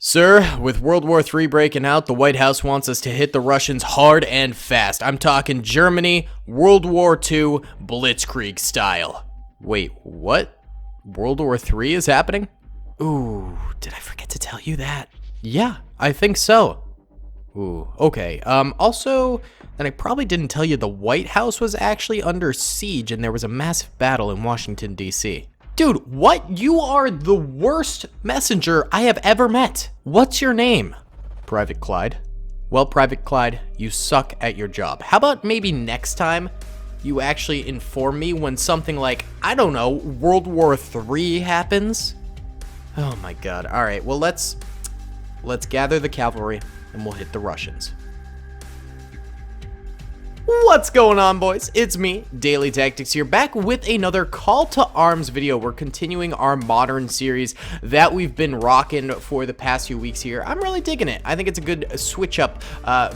Sir, with World War III breaking out, the White House wants us to hit the Russians hard and fast. I'm talking Germany, World War II, Blitzkrieg style. Wait, what? World War III is happening? Ooh, did I forget to tell you that? Yeah, I think so. Ooh, okay. Also, then I probably didn't tell you the White House was actually under siege and there was a massive battle in Washington, D.C. Dude, what? You are the worst messenger I have ever met. What's your name? Private Clyde. Well, Private Clyde, you suck at your job. How about maybe next time you actually inform me when something like, I don't know, World War III happens? Oh my god. All right, well, let's gather the cavalry and we'll hit the Russians. What's going on, boys? It's me, DaleyTactics here, back with another call to arms video. We're continuing our modern series that we've been rocking for the past few weeks here. I'm really digging it. I think it's a good switch up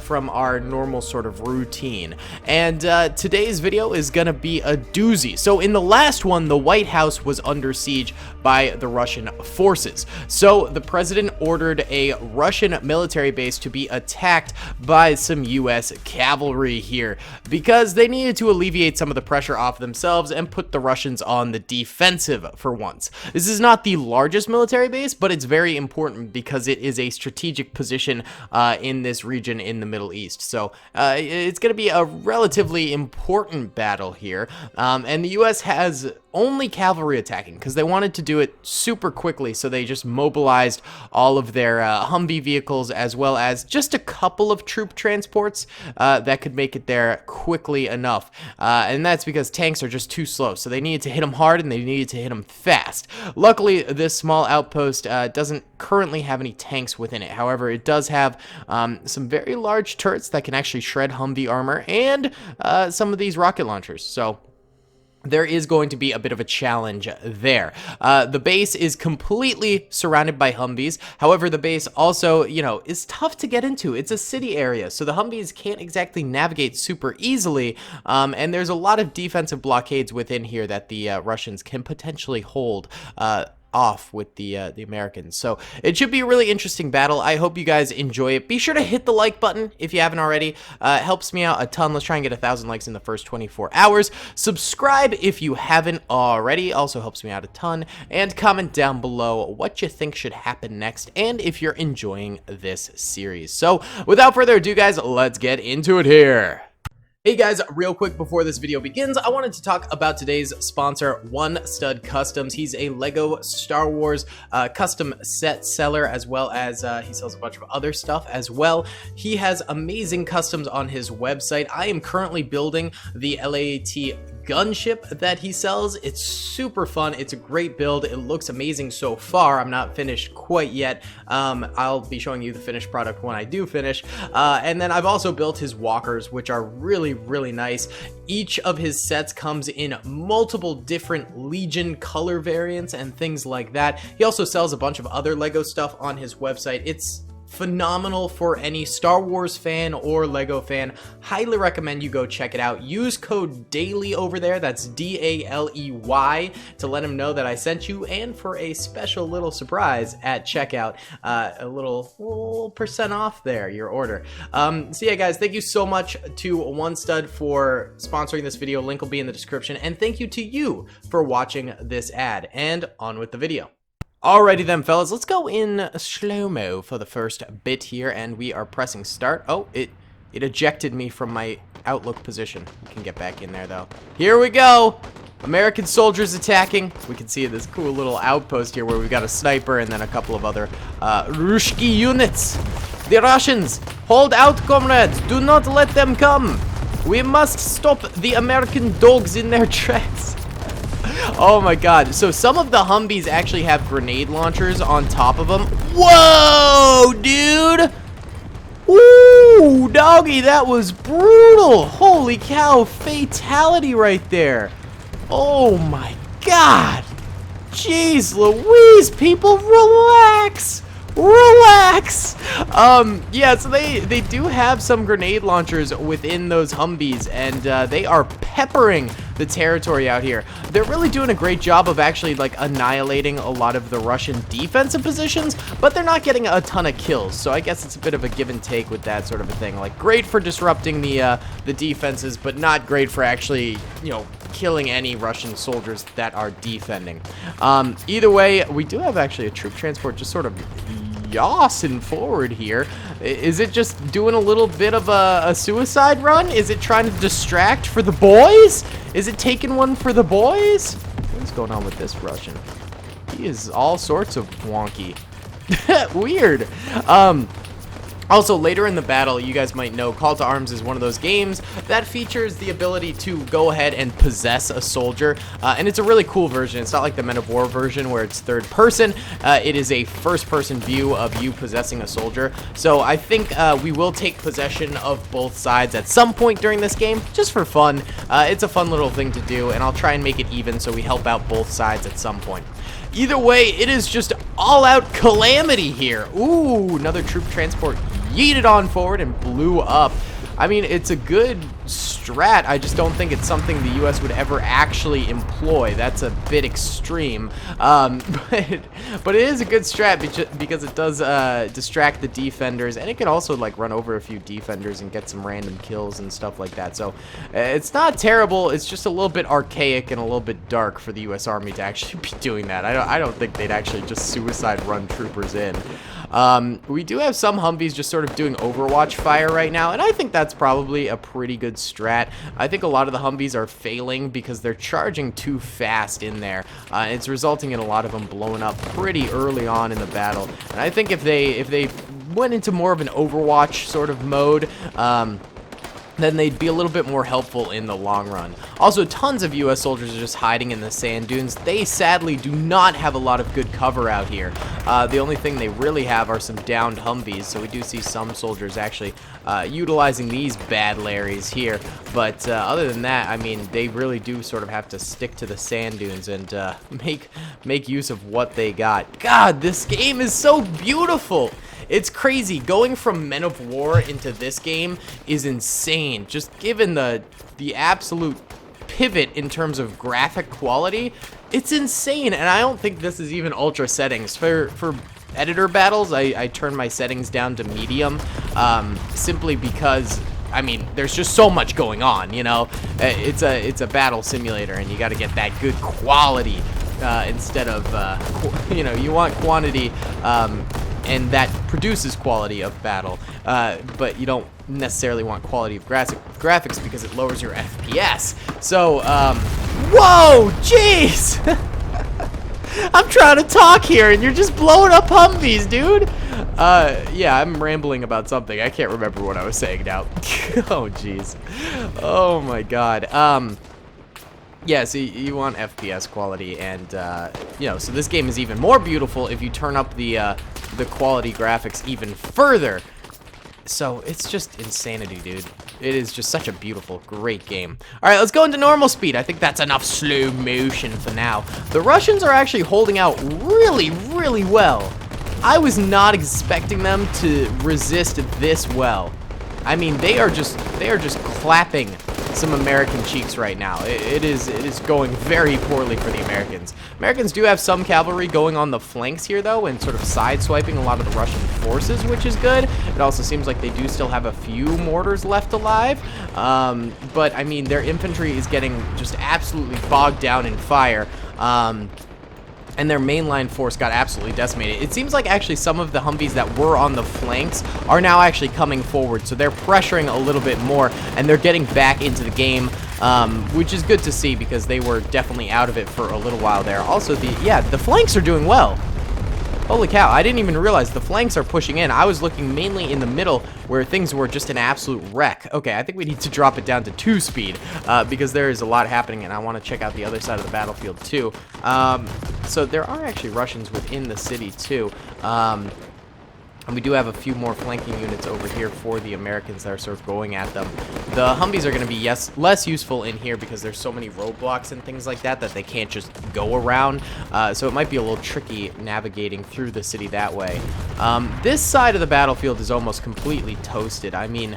from our normal sort of routine. And today's video is gonna be a doozy. So in the last one, the White House was under siege by the Russian forces. So the president ordered a Russian military base to be attacked by some US cavalry here, because they needed to alleviate some of the pressure off themselves and put the Russians on the defensive for once. This is not the largest military base, but it's very important because it is a strategic position in this region in the Middle East. So it's going to be a relatively important battle here, and the US has only cavalry attacking because they wanted to do it super quickly, so they just mobilized all of their Humvee vehicles as well as just a couple of troop transports that could make it there quickly enough, and that's because tanks are just too slow, so they needed to hit them hard and they needed to hit them fast. Luckily, this small outpost doesn't currently have any tanks within it. However, it does have some very large turrets that can actually shred Humvee armor and some of these rocket launchers, so there is going to be a bit of a challenge there. The base is completely surrounded by Humvees. However, the base also, is tough to get into. It's a city area, so the Humvees can't exactly navigate super easily, and there's a lot of defensive blockades within here that the Russians can potentially hold off with the Americans. So it should be a really interesting battle. I hope you guys enjoy it. Be sure to hit the like button if you haven't already. It helps me out a ton. Let's try and get 1,000 likes in the first 24 hours. Subscribe if you haven't already. Also helps me out a ton. And comment down below what you think should happen next and if you're enjoying this series. So without further ado, guys, let's get into it here. Hey guys, real quick before this video begins, I wanted to talk about today's sponsor, One Stud Customs. He's a Lego Star Wars custom set seller, as well as he sells a bunch of other stuff as well. He has amazing customs on his website. I am currently building the LAT gunship that he sells. It's super fun. It's a great build. It looks amazing so far. I'm not finished quite yet. I'll be showing you the finished product when I do finish. And then I've also built his walkers, which are really nice. Each of his sets comes in multiple different Legion color variants and things like that. He also sells a bunch of other Lego stuff on his website. It's phenomenal for any Star Wars fan or Lego fan. Highly recommend you go check it out. Use code DALEY over there, that's DALEY, to let him know that I sent you, and for a special little surprise at checkout, a little percent off there, your order. So yeah, guys, thank you so much to One Stud for sponsoring this video. Link will be in the description, and thank you to you for watching this ad, and on with the video. Alrighty then, fellas, let's go in slow-mo for the first bit here, and we are pressing start. Oh, it ejected me from my outlook position. We can get back in there, though. Here we go! American soldiers attacking. We can see this cool little outpost here where we've got a sniper and then a couple of other Ruski units. The Russians, hold out, comrades! Do not let them come! We must stop the American dogs in their tracks. Oh my god. So some of the Humvees actually have grenade launchers on top of them. Whoa, dude! Ooh, doggy, that was brutal. Holy cow, fatality right there. Oh my god. Jeez Louise, people, relax. Relax. Yeah, so they do have some grenade launchers within those Humvees, and they are peppering the territory out here. They're really doing a great job of actually like annihilating a lot of the Russian defensive positions, but they're not getting a ton of kills. So I guess it's a bit of a give and take with that sort of a thing. Like, great for disrupting the defenses, but not great for actually, you know, killing any Russian soldiers that are defending. Either way, we do have actually a troop transport just sort of yossing forward here. Is it just doing a little bit of a suicide run? Is it trying to distract for the boys? Is it taking one for the boys? What's going on with this Russian? He is all sorts of wonky. Weird. Also, later in the battle, you guys might know Call to Arms is one of those games that features the ability to go ahead and possess a soldier, and it's a really cool version. It's not like the Men of War version where it's third person. It is a first person view of you possessing a soldier. So I think we will take possession of both sides at some point during this game, just for fun. It's a fun little thing to do, and I'll try and make it even so we help out both sides at some point. Either way, it is just all-out calamity here. Ooh, another troop transport yeeted on forward and blew up. I mean, it's a good strat. I just don't think it's something the U.S. would ever actually employ. That's a bit extreme. But it is a good strat because it does distract the defenders, and it can also like run over a few defenders and get some random kills and stuff like that. So it's not terrible. It's just a little bit archaic and a little bit dark for the U.S. Army to actually be doing that. I don't think they'd actually just suicide run troopers in. We do have some Humvees just sort of doing Overwatch fire right now, and I think that's probably a pretty good strat. I think a lot of the Humvees are failing because they're charging too fast in there. It's resulting in a lot of them blowing up pretty early on in the battle. And I think if they went into more of an Overwatch sort of mode, then they'd be a little bit more helpful in the long run. Also, tons of U.S. soldiers are just hiding in the sand dunes. They sadly do not have a lot of good cover out here. The only thing they really have are some downed Humvees, so we do see some soldiers actually utilizing these bad Larrys here. But other than that, I mean, they really do sort of have to stick to the sand dunes and make use of what they got. God, this game is so beautiful. It's crazy. Going from Men of War into this game is insane. Just given the absolute pivot in terms of graphic quality, it's insane. And I don't think this is even ultra settings. For editor battles, I turn my settings down to medium, simply because, I mean, there's just so much going on, you know? It's a battle simulator, and you got to get that good quality instead of, you know, you want quantity, and that produces quality of battle, but you don't necessarily want quality of graphics because it lowers your FPS. So, whoa, jeez! I'm trying to talk here, and you're just blowing up Humvees, dude! Yeah, I'm rambling about something. I can't remember what I was saying now. Oh, jeez. Oh, my God. Yeah, so you want FPS quality, and, you know, so this game is even more beautiful if you turn up the quality graphics even further. So it's just insanity, dude. It is just such a beautiful, great game. All right, let's go into normal speed. I think that's enough slow motion for now. The Russians are actually holding out really, really well. I was not expecting them to resist this well. I mean, they are just clapping some American cheeks right now. It is going very poorly for the Americans. Americans do have some cavalry going on the flanks here, though, and sort of sideswiping a lot of the Russian forces, which is good. It also seems like they do still have a few mortars left alive, but I mean, their infantry is getting just absolutely bogged down in fire. And their mainline force got absolutely decimated. It seems like actually some of the Humvees that were on the flanks are now actually coming forward, so they're pressuring a little bit more, and they're getting back into the game, which is good to see because they were definitely out of it for a little while there. Also, the flanks are doing well. Holy cow, I didn't even realize the flanks are pushing in. I was looking mainly in the middle where things were just an absolute wreck. Okay, I think we need to drop it down to 2 speed because there is a lot happening, and I want to check out the other side of the battlefield too. So there are actually Russians within the city too. And we do have a few more flanking units over here for the Americans that are sort of going at them. The Humvees are going to be, less useful in here because there's so many roadblocks and things like that that they can't just go around. So it might be a little tricky navigating through the city that way. This side of the battlefield is almost completely toasted. I mean,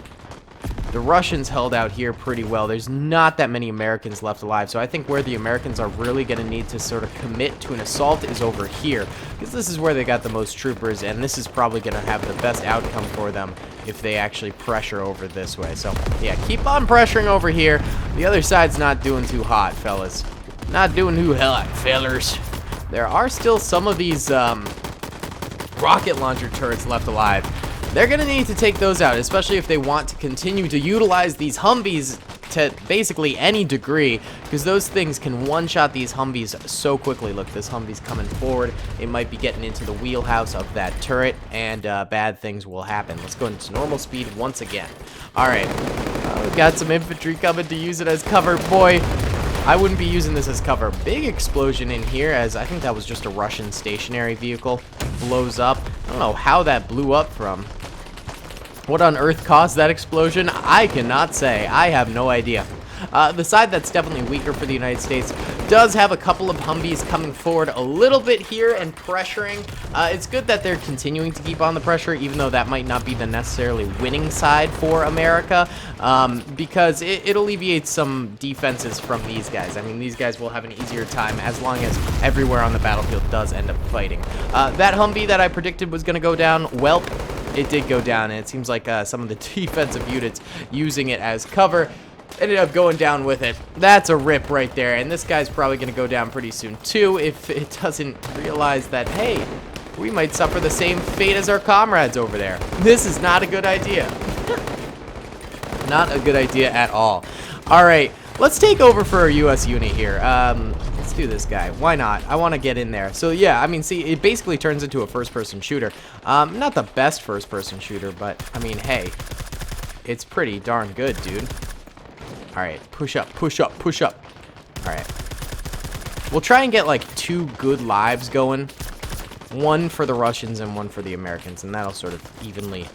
the Russians held out here pretty well. There's not that many Americans left alive, so I think where the Americans are really going to need to sort of commit to an assault is over here, because this is where they got the most troopers, and this is probably going to have the best outcome for them if they actually pressure over this way. So, yeah, keep on pressuring over here. The other side's not doing too hot, fellas. Not doing too hot, fellers. There are still some of these rocket launcher turrets left alive. They're going to need to take those out, especially if they want to continue to utilize these Humvees to basically any degree, because those things can one-shot these Humvees so quickly. Look, this Humvee's coming forward. It might be getting into the wheelhouse of that turret, and bad things will happen. Let's go into normal speed once again. All right, we've got some infantry coming to use it as cover. Boy, I wouldn't be using this as cover. Big explosion in here, as I think that was just a Russian stationary vehicle. Blows up. I don't know how that blew up from. What on earth caused that explosion? I cannot say. I have no idea. The side that's definitely weaker for the United States does have a couple of Humvees coming forward a little bit here and pressuring. It's good that they're continuing to keep on the pressure, even though that might not be the necessarily winning side for America, because it alleviates some defenses from these guys. I mean, these guys will have an easier time as long as everywhere on the battlefield does end up fighting. That Humvee that I predicted was going to go down, well, it did go down, and it seems like some of the defensive units using it as cover ended up going down with it. That's a rip right there, and this guy's probably going to go down pretty soon too if it doesn't realize that, hey, we might suffer the same fate as our comrades over there. This is not a good idea. Not a good idea at all. All right, let's take over for our U.S. unit here. Let's do this guy. Why not? I want to get in there. So yeah, I mean, see, it basically turns into a first-person shooter. Not the best first-person shooter, but I mean, hey, it's pretty darn good, dude. All right, push up, push up, push up. All right. We'll try and get like 2 good lives going. One for the Russians and one for the Americans, and that'll sort of evenly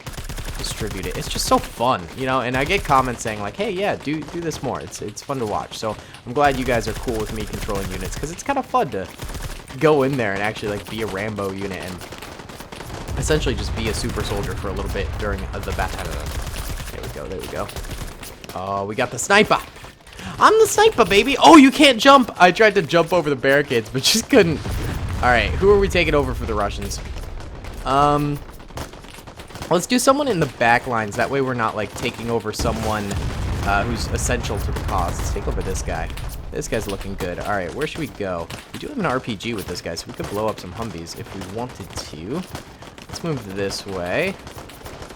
distribute it. It's just so fun, you know, and I get comments saying like, hey, yeah, do this more. It's fun to watch. So I'm glad you guys are cool with me controlling units, because it's kind of fun to go in there and actually like be a Rambo unit and essentially just be a super soldier for a little bit during the battle. There we go, there we go. Oh, we got the sniper. I'm the sniper, baby. Oh, you can't jump. I tried to jump over the barricades, but just couldn't. All right, who are we taking over for the Russians? Let's do someone in the back lines. That way we're not, like, taking over someone who's essential to the cause. Let's take over this guy. This guy's looking good. All right, where should we go? We do have an RPG with this guy, so we could blow up some Humvees if we wanted to. Let's move this way.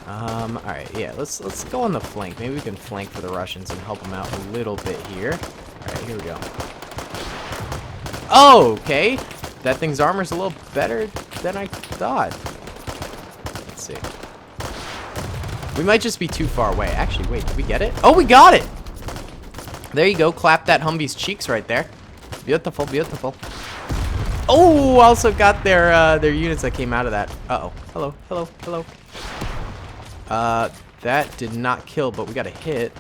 All right, yeah, let's go on the flank. Maybe we can flank for the Russians and help them out a little bit here. All right, here we go. Oh, okay. That thing's armor's a little better than I thought. Let's see. We might just be too far away. Actually, wait, did we get it? Oh, we got it! There you go. Clap that Humvee's cheeks right there. Beautiful, beautiful. Oh, also got their units that came out of that. Uh-oh. Hello, hello, hello. That did not kill, but we got a hit.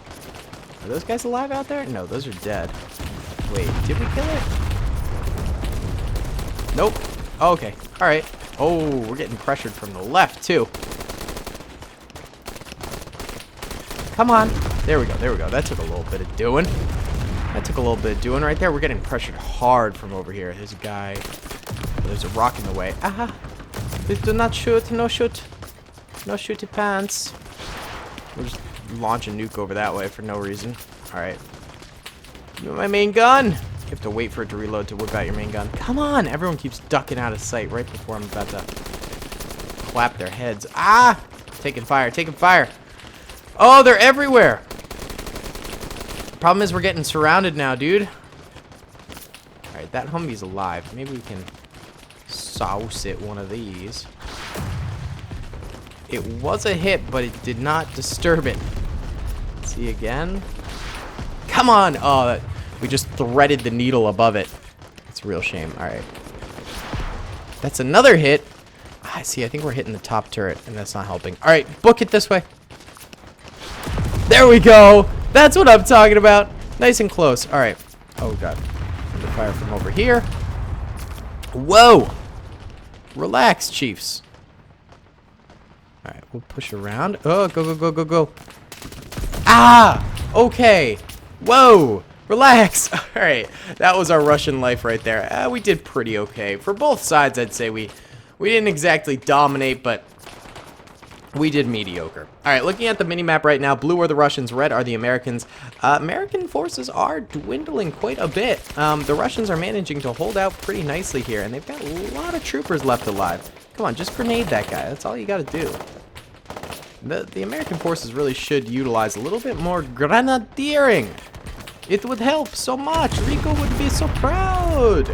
Are those guys alive out there? No, those are dead. Wait, did we kill it? Nope. Oh, okay. All right. Oh, we're getting pressured from the left, too. Come on. There we go. There we go. That took a little bit of doing. That took a little bit of doing right there. We're getting pressured hard from over here. There's a guy. There's a rock in the way. Aha. Please do not shoot. No shoot. No shooty pants. We'll just launch a nuke over that way for no reason. Alright. Give me my main gun! You have to wait for it to reload to whip out your main gun. Come on! Everyone keeps ducking out of sight right before I'm about to clap their heads. Ah! Taking fire, taking fire. Oh, they're everywhere! Problem is we're getting surrounded now, dude. Alright, that Humvee's alive. Maybe we can sauce it one of these. It was a hit, but it did not disturb it. See again? Come on! Oh, we just threaded the needle above it. It's a real shame. All right. That's another hit. see, I think we're hitting the top turret, and that's not helping. All right, book it this way. There we go. That's what I'm talking about. Nice and close. All right. Oh, God. Under fire from over here. Whoa. Relax, Chiefs. All right, we'll push around. Oh, go, go, go, go, go. Ah! Okay. Whoa. Relax. All right. That was our Russian life right there. We did pretty okay. For both sides, I'd say we didn't exactly dominate, but we did mediocre. All right, looking at the minimap right now, blue are the Russians, red are the Americans. American forces are dwindling quite a bit. The Russians are managing to hold out pretty nicely here, and they've got a lot of troopers left alive. Come on, just grenade that guy. That's all you got to do. The American forces really should utilize a little bit more grenadiering. It would help so much. Rico would be so proud.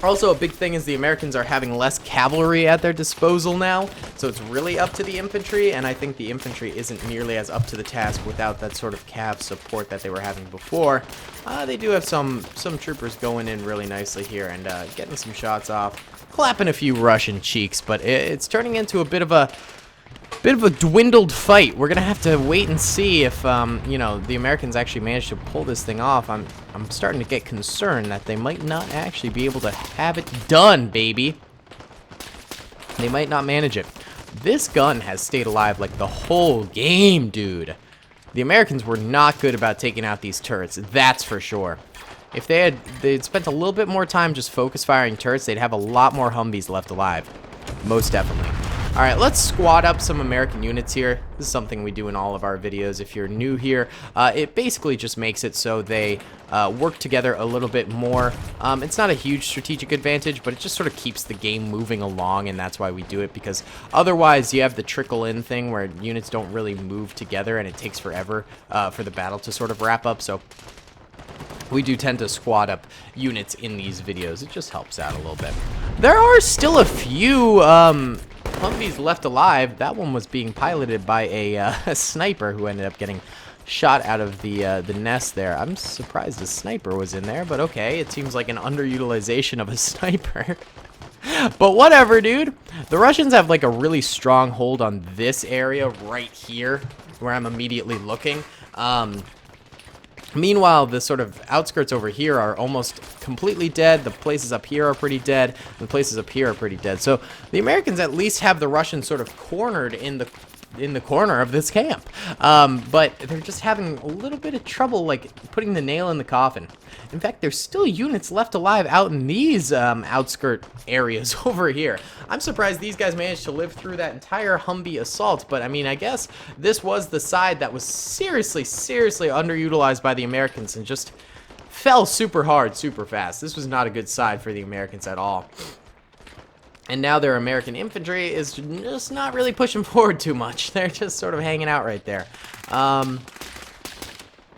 Also, a big thing is the Americans are having less cavalry at their disposal now, so it's really up to the infantry, and I think the infantry isn't nearly as up to the task without that sort of cav support that they were having before. They do have some troopers going in really nicely here and getting some shots off, clapping a few Russian cheeks, but it's turning into a bit of a dwindled fight. We're gonna have to wait and see if you know, the Americans actually manage to pull this thing off. I'm starting to get concerned that they might not actually be able to have it done, baby. They might not manage it. This gun has stayed alive like the whole game, dude. The Americans were not good about taking out these turrets, that's for sure. If they'd spent a little bit more time just focus firing turrets, they'd have a lot more Humvees left alive. Most definitely. All right, let's squad up some American units here. This is something we do in all of our videos. If you're new here, it basically just makes it so they work together a little bit more. It's not a huge strategic advantage, but it just sort of keeps the game moving along, and that's why we do it, because otherwise you have the trickle-in thing where units don't really move together, and it takes forever for the battle to sort of wrap up, so we do tend to squad up units in these videos. It just helps out a little bit. There are still a few Humvees left alive. That one was being piloted by a sniper who ended up getting shot out of the nest there. I'm surprised a sniper was in there, but okay. It seems like an underutilization of a sniper. But whatever, dude. The Russians have like a really strong hold on this area right here where I'm immediately looking. Meanwhile, the sort of outskirts over here are almost completely dead. The places up here are pretty dead. And the places up here are pretty dead. So the Americans at least have the Russians sort of cornered in the corner of this camp. But they're just having a little bit of trouble, like, putting the nail in the coffin. In fact, there's still units left alive out in these outskirt areas over here. I'm surprised these guys managed to live through that entire Humvee assault, but I mean, I guess this was the side that was seriously, seriously underutilized by the Americans and just fell super hard, super fast. This was not a good side for the Americans at all. And now their American infantry is just not really pushing forward too much. They're just sort of hanging out right there.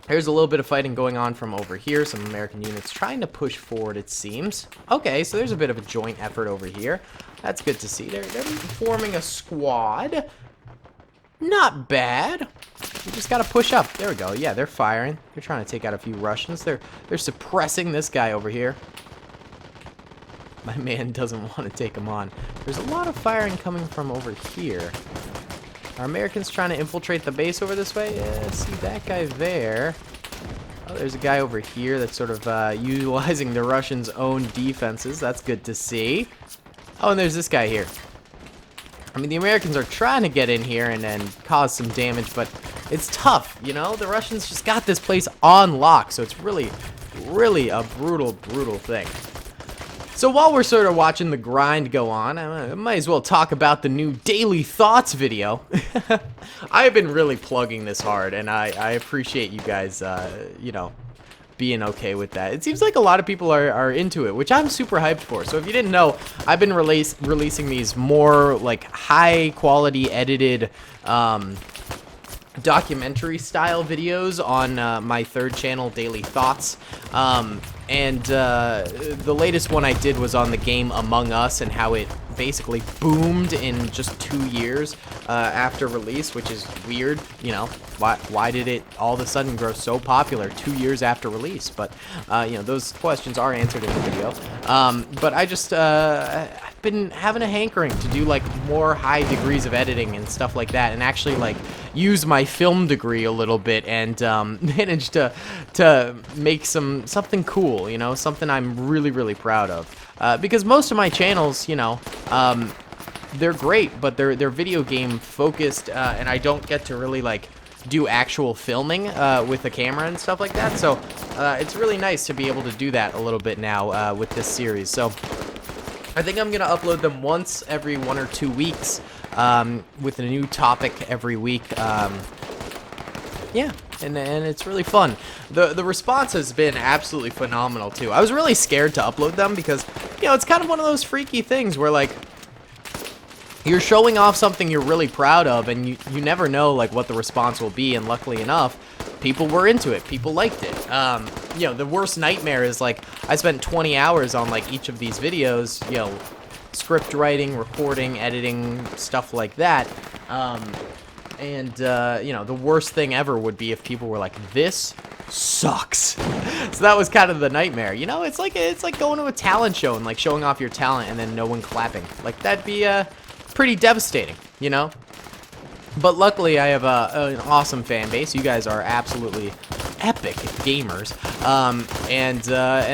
There's a little bit of fighting going on from over here. Some American units trying to push forward, it seems. Okay, so there's a bit of a joint effort over here. That's good to see. They're forming a squad. Not bad. We just gotta push up. There we go. Yeah, they're firing. They're trying to take out a few Russians. They're suppressing this guy over here. My man doesn't want to take him on. There's a lot of firing coming from over here. Are Americans trying to infiltrate the base over this way? Yeah, see that guy there. Oh, there's a guy over here that's sort of utilizing the Russians' own defenses. That's good to see. Oh, and there's this guy here. I mean, the Americans are trying to get in here and cause some damage, but it's tough, you know? The Russians just got this place on lock, so it's really, really a brutal, brutal thing. So while we're sort of watching the grind go on, I might as well talk about the new Daily Thoughts video. I've been really plugging this hard, and I appreciate you guys, you know, being okay with that. It seems like a lot of people are into it, which I'm super hyped for. So if you didn't know, I've been releasing these more like high quality edited documentary style videos on my third channel, Daily Thoughts. And the latest one I did was on the game Among Us and how it basically boomed in just 2 years after release, which is weird. You know, why did it all of a sudden grow so popular 2 years after release? But you know, those questions are answered in the video. But I've been having a hankering to do like more high degrees of editing and stuff like that, and actually like use my film degree a little bit and manage to make something cool, you know, something I'm really proud of. Because most of my channels, you know, they're great, but they're video game focused, and I don't get to really like do actual filming with a camera and stuff like that. So it's really nice to be able to do that a little bit now with this series. So I think I'm gonna upload them once every 1 or 2 weeks with a new topic every week. Yeah, and it's really fun. The response has been absolutely phenomenal too. I was really scared to upload them because, you know, it's kind of one of those freaky things where like you're showing off something you're really proud of, and you never know like what the response will be. And luckily enough, people were into it. People liked it. You know, the worst nightmare is like I spent 20 hours on like each of these videos, you know, script writing, recording, editing, stuff like that. You know, the worst thing ever would be if people were like, this sucks. So that was kind of the nightmare. You know, it's like going to a talent show and like showing off your talent and then no one clapping. Like that'd be pretty devastating, you know. But luckily I have an awesome fan base. You guys are absolutely epic gamers, and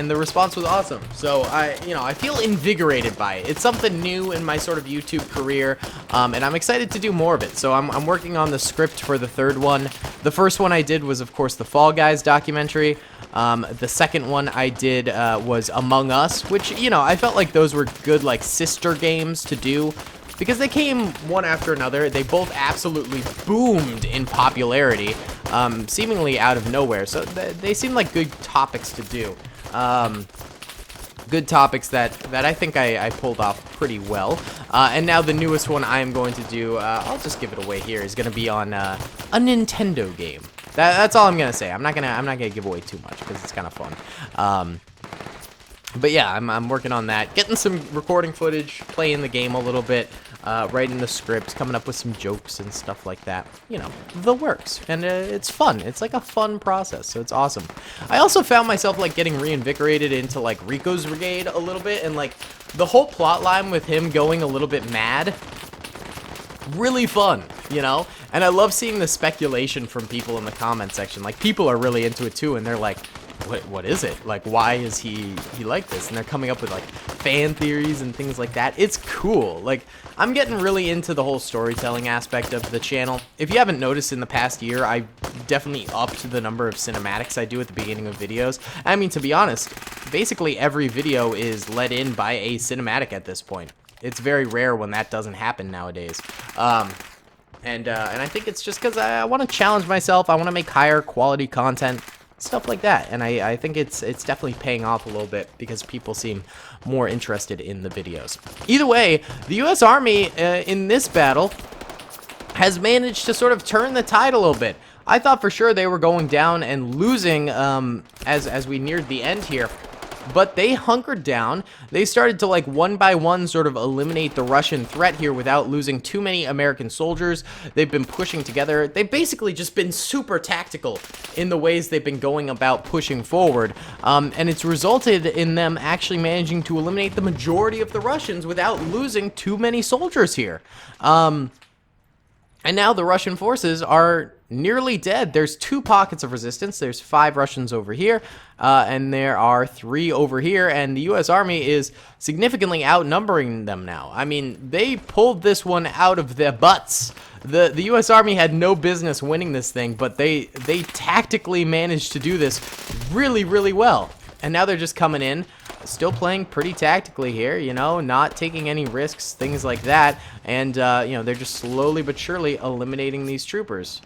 the response was awesome. So I feel invigorated by it. It's something new in my sort of YouTube career, and I'm excited to do more of it. So I'm working on the script for the third one. The first one I did was, of course, the Fall Guys documentary. The second one I did was Among Us, which, you know, I felt like those were good like sister games to do, because they came one after another. They both absolutely boomed in popularity, seemingly out of nowhere. So they seem like good topics to do. Good topics that I think I pulled off pretty well. And now the newest one I am going to do, I'll just give it away here, is going to be on a Nintendo game. That's all I'm going to say. I'm not gonna give away too much because it's kind of fun. But yeah, I'm working on that, getting some recording footage, playing the game a little bit, writing the script, coming up with some jokes and stuff like that. You know, the works. And it's fun. It's like a fun process, so it's awesome. I also found myself like getting reinvigorated into like Rico's Brigade a little bit, and like the whole plot line with him going a little bit mad. Really fun, you know? And I love seeing the speculation from people in the comment section. Like, people are really into it too, and they're like, what is it? Like, why is he like this? And they're coming up with like fan theories and things like that. It's cool. Like, I'm getting really into the whole storytelling aspect of the channel. If you haven't noticed, in the past year, I definitely upped the number of cinematics I do at the beginning of videos. I mean, to be honest, basically every video is led in by a cinematic at this point. It's very rare when that doesn't happen nowadays. And I think it's just because I want to challenge myself. I want to make higher quality content, stuff like that. And I think it's definitely paying off a little bit because people seem more interested in the videos. Either way, the U.S. Army in this battle has managed to sort of turn the tide a little bit. I thought for sure they were going down and losing as we neared the end here. But they hunkered down. They started to, like, one by one sort of eliminate the Russian threat here without losing too many American soldiers. They've been pushing together. They've basically just been super tactical in the ways they've been going about pushing forward. And it's resulted in them actually managing to eliminate the majority of the Russians without losing too many soldiers here. And now the Russian forces are nearly dead. There's 2 pockets of resistance. There's 5 Russians over here, and there are 3 over here, and the U.S. Army is significantly outnumbering them now. I mean, they pulled this one out of their butts. The U.S. Army had no business winning this thing, but they tactically managed to do this really, really well. And now they're just coming in, still playing pretty tactically here, you know, not taking any risks, things like that. And, you know, they're just slowly but surely eliminating these troopers.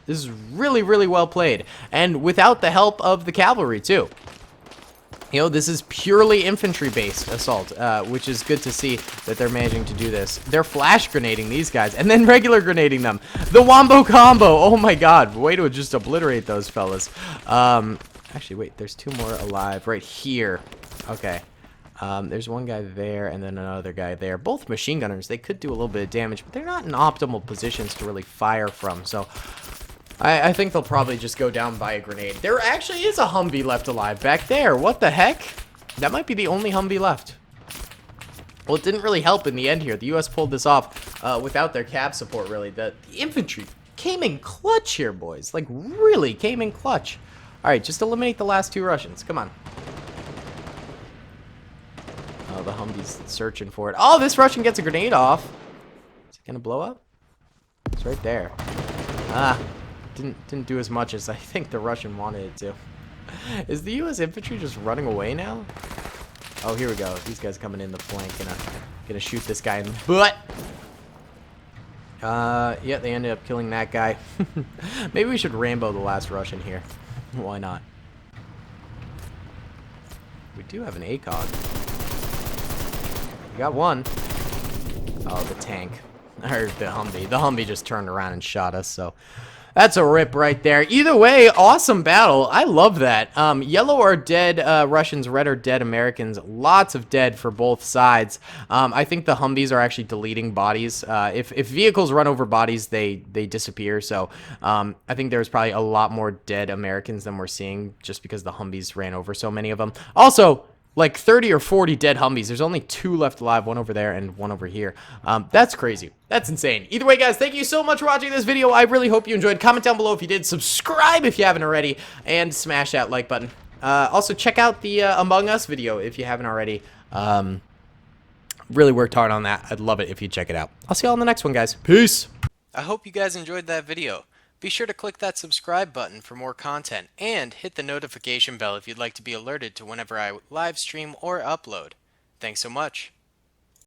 This is really, really well played. And without the help of the cavalry, too. You know, this is purely infantry-based assault, which is good to see that they're managing to do this. They're flash grenading these guys and then regular grenading them. The wombo combo! Oh my god, way to just obliterate those fellas. Actually, wait, there's 2 more alive right here. Okay. There's one guy there and then another guy there. Both machine gunners. They could do a little bit of damage, but they're not in optimal positions to really fire from. So I think they'll probably just go down by a grenade. There actually is a Humvee left alive back there. What the heck? That might be the only Humvee left. Well, it didn't really help in the end here. The U.S. pulled this off without their cab support, really. The infantry came in clutch here, boys. Like, really came in clutch. All right, just eliminate the last 2 Russians. Come on. Oh, the Humvee's searching for it. Oh, this Russian gets a grenade off. Is it going to blow up? It's right there. Ah, didn't do as much as I think the Russian wanted it to. Is the U.S. infantry just running away now? Oh, here we go. These guys coming in the flank. Gonna shoot this guy in the butt. Yeah, they ended up killing that guy. Maybe we should Rambo the last Russian here. Why not? We do have an ACOG. We got one. Oh, the tank. Or the Humvee. The Humvee just turned around and shot us, so that's a rip right there. Either way, awesome battle. I love that. Yellow are dead Russians, red are dead Americans. Lots of dead for both sides. I think the Humvees are actually deleting bodies. If vehicles run over bodies, they disappear. So I think there's probably a lot more dead Americans than we're seeing just because the Humvees ran over so many of them. Also, like 30 or 40 dead Humvees. There's only 2 left alive, one over there and one over here. That's crazy. That's insane. Either way, guys, thank you so much for watching this video. I really hope you enjoyed. Comment down below if you did. Subscribe if you haven't already. And smash that like button. Also, check out the Among Us video if you haven't already. Really worked hard on that. I'd love it if you check it out. I'll see you all in the next one, guys. Peace. I hope you guys enjoyed that video. Be sure to click that subscribe button for more content, and hit the notification bell if you'd like to be alerted to whenever I live stream or upload. Thanks so much.